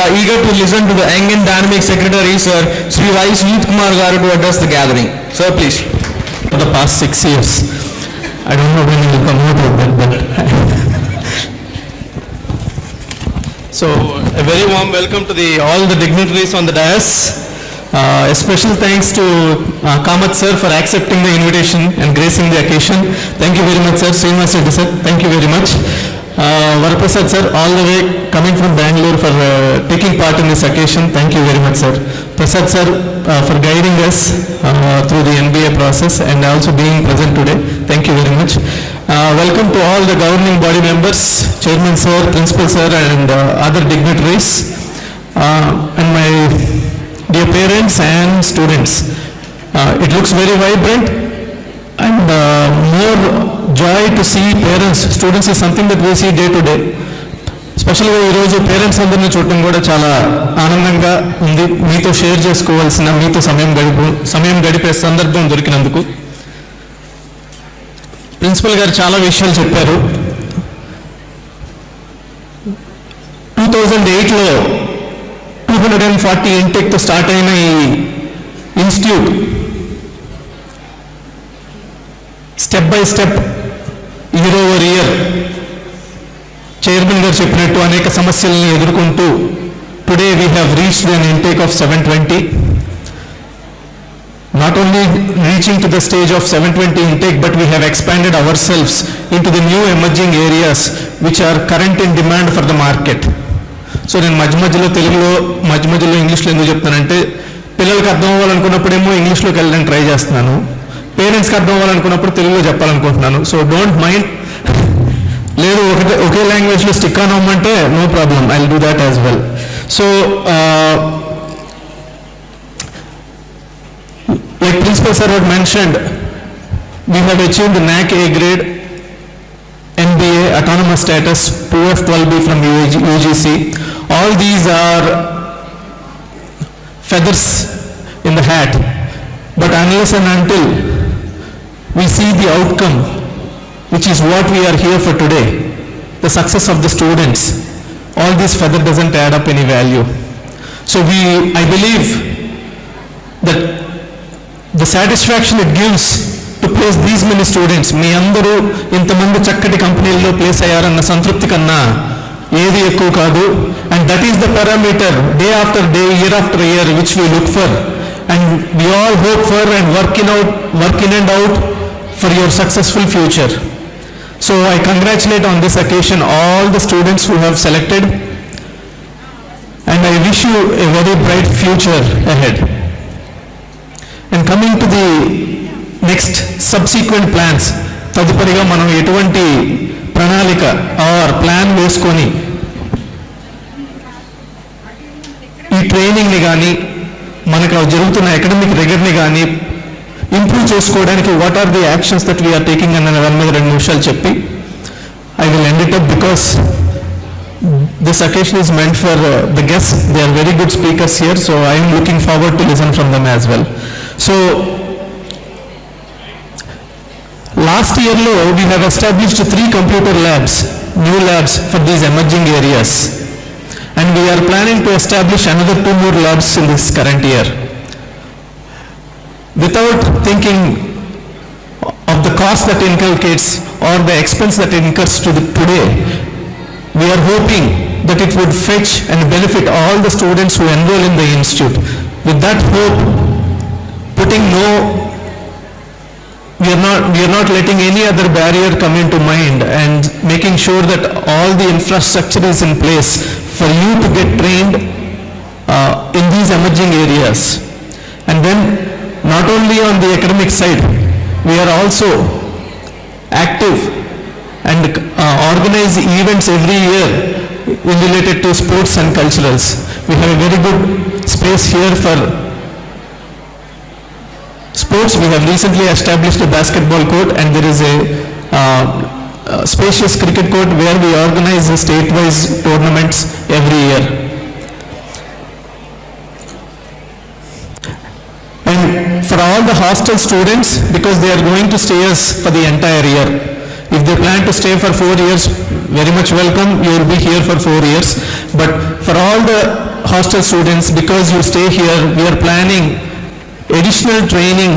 are eager to listen to the young and dynamic secretary, Sir Sri Y. Sujit Kumar Garu, to address the gathering. Sir, please. For the past 6 years, I don't know when you will come out with that, but so a very warm welcome to all the dignitaries on the dais. A special thanks to Kamath sir for accepting the invitation and gracing the occasion. Thank you very much, sir. Srinivas Reddy sir, thank you very much. Varaprasad sir, all the way coming from Bangalore for taking part in this occasion. Thank you very much, sir. Prasad sir, for guiding us through the MBA process and also being present today. Thank you very much. Welcome to all the governing body members, Chairman sir, Principal sir, and other dignitaries, and my dear parents and students. It looks very vibrant, and more joy to see parents. Students is something that we see day to day. స్పెషల్గా ఈరోజు parents అందరినీ చూడటం కూడా చాలా ఆనందంగా ఉంది. మీతో share చేసుకోవాల్సిన, మీతో సమయం గడిపే సందర్భం దొరికినందుకు. ప్రిన్సిపల్ గారు చాలా విషయాలు చెప్పారు. 2008లో 240 ఇంటెక్తో స్టార్ట్ అయిన ఈ institute step by step, year over year, chairman గారు చెప్పినట్టు అనేక సమస్యలను ఎదుర్కొంటూ today we have reached an intake of 720. Not only reaching to the stage of 720 intake, but we have expanded ourselves into the new emerging areas which are current in demand for the market. So నేను మధ్యలో తెలుగులో మధ్యలో ఇంగ్లీష్లో ఎందుకు చెప్తానంటే, పిల్లలకి అర్థం అవ్వాలనుకున్నప్పుడేమో ఇంగ్లీష్లోకి వెళ్ళడానికి ట్రై చేస్తున్నాను, పేరెంట్స్కి అర్థం అవ్వాలనుకున్నప్పుడు తెలుగులో చెప్పాలనుకుంటున్నాను. So don't mind. లేదు ఒకే లాంగ్వేజ్లో స్టిక్ ఆన్ అవ్వమంటే no problem, I will do that as well. So like Principal sir had mentioned, we have achieved NAC A grade, MBA, autonomous status, 2F12B from UGC. All these are feathers in the hat, but unless and until we see the outcome, which is what we are here for today, the success of the students, all this feather doesn't add up any value. So I believe that the satisfaction it gives to place these many students, మీ అందరూ ఇంతమంది చక్కటి కంపెనీల్లో place అయ్యారన్న సంతృప్తి కన్నా ఏది ఎక్కువ కాదు. And that is the parameter day after day, year after year, which we look for and we all hope for and work in and out for your successful future. So I congratulate on this occasion all the students who have selected, and I wish you a very bright future ahead. And coming to the next subsequent plans, తదుపరిగా మనం ఎటువంటి ప్రణాళిక are plan వేసుకొని ఈ ట్రైనింగ్ని కానీ మనకు జరుగుతున్న academic రిగర్ని కానీ improve చేసుకోవడానికి what are the actions that we are taking అన్న దాని మీద 2 నిమిషాలు చెప్పి I will end it up, because this occasion is meant for the guests. They are very good speakers here, so I am looking forward to listen from them as well. So last year we have established 3 computer labs, new labs for these emerging areas, and we are planning to establish another 2 more labs in this current year. Without thinking of the cost that inculcates or the expense that incurs today, we are hoping that it would fetch and benefit all the students who enroll in the institute. With that hope, we are not letting any other barrier come into mind, and making sure that all the infrastructure is in place for you to get trained in these emerging areas. And then not only on the academic side, we are also active and organize events every year related to sports and culturals. We have a very good space here for sports. We have recently established a basketball court, and there is a spacious cricket court where we organize state-wise tournaments every year. And for all the hostel students, because they are going to stay us for the entire year, if they plan to stay for 4 years, very much welcome, you will be here for 4 years. But for all the hostel students, because you stay here, we are planning additional training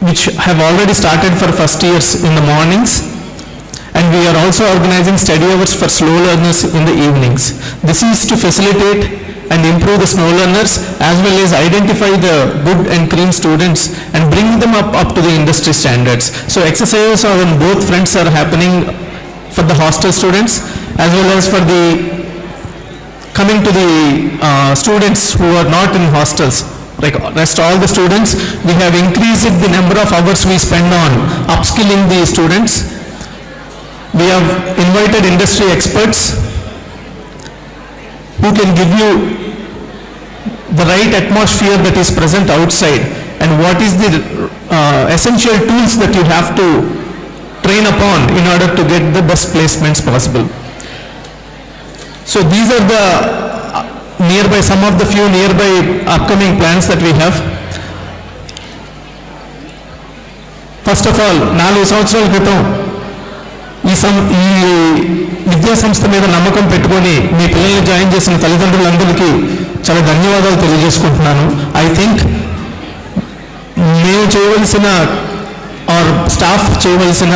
which have already started for first years in the mornings, and we are also organizing study hours for slow learners in the evenings. This is to facilitate and improve the slow learners as well as identify the good and green students and bring them up to the industry standards. So exercises on both fronts are happening for the hostel students as well as for the coming to the students who are not in hostels. Like rest all the students, we have increased the number of hours we spend on upskilling the students. We have invited industry experts who can give you the right atmosphere that is present outside and what is the essential tools that you have to train upon in order to get the best placements possible. So these are the nearby, some of the few nearby upcoming plans that we have. First of all, 4 సంవత్సరాల క్రితం ఈ విద్యా సంస్థ మీద నమ్మకం పెట్టుకొని మీ పిల్లల్ని join చేసిన తల్లిదండ్రులందరికీ చాలా ధన్యవాదాలు తెలియజేసుకుంటున్నాను. ఐ థింక్ మేము చేయవలసిన ఆర్ స్టాఫ్ చేయవలసిన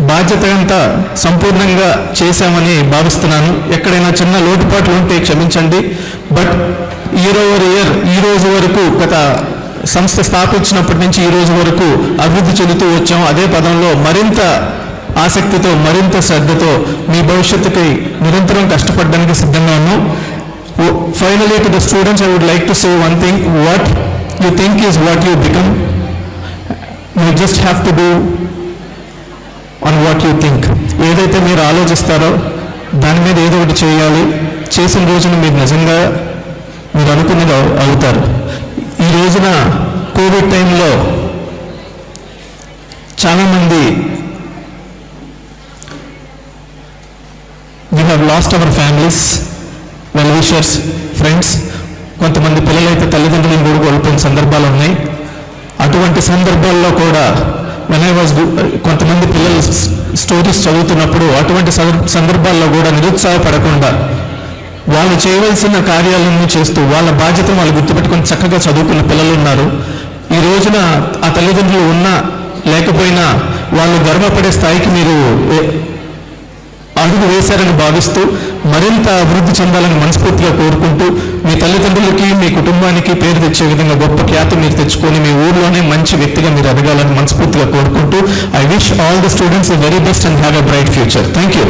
బాధ్యత అంతా సంపూర్ణంగా చేశామని భావిస్తున్నాను. ఎక్కడైనా చిన్న లోటుపాట్లు ఉంటే క్షమించండి. బట్ ఇయర్ ఓవర్ ఇయర్ ఈ రోజు వరకు గత సంస్థ స్థాపించినప్పటి నుంచి ఈ రోజు వరకు అభివృద్ధి చెందుతూ వచ్చాం. అదే పదంలో మరింత ఆసక్తితో మరింత శ్రద్ధతో మీ భవిష్యత్తుకి నిరంతరం కష్టపడడానికి సిద్ధంగా ఉన్నాం. Finally to the students I would like to say one thing, what you think is what you become. You just have to do on what you think. ఏదైతే మీరు ఆలోచిస్తారో దాని మీద ఏదో ఒకటి చేయాలి. చేసిన రోజున మీరు నిజంగా మీరు అనుకున్నది అవుతారు. ఈ రోజున కోవిడ్ టైంలో చాలామంది we have lost our families, well wishers, friends. కొంతమంది పిల్లలైతే తల్లిదండ్రులను కూడా కోల్పోయిన సందర్భాలు ఉన్నాయి. అటువంటి సందర్భాల్లో కూడా కొంతమంది పిల్లలు స్టోరీస్ చదువుతున్నప్పుడు అటువంటి సందర్భాల్లో కూడా నిరుత్సాహపడకుండా వాళ్ళు చేయవలసిన కార్యాలను చేస్తూ వాళ్ళ బాధ్యతను వాళ్ళు గుర్తుపెట్టుకొని చక్కగా చదువుకున్న పిల్లలు ఉన్నారు. ఈ రోజున ఆ తల్లిదండ్రులు ఉన్నా లేకపోయినా వాళ్ళు గర్వపడే స్థాయికి మీరు అడుగు వేశారని భావిస్తూ మరింత అభివృద్ధి చెందాలని మనస్ఫూర్తిగా కోరుకుంటూ మీ తల్లిదండ్రులకి మీ కుటుంబానికి పేరు తెచ్చే విధంగా గొప్ప ఖ్యాతి మీరు తెచ్చుకొని మీ ఊర్లోనే మంచి వ్యక్తిగా మీరు ఎదగాలని మనస్ఫూర్తిగా కోరుకుంటూ I wish all the students the very best and have a bright future. Thank you.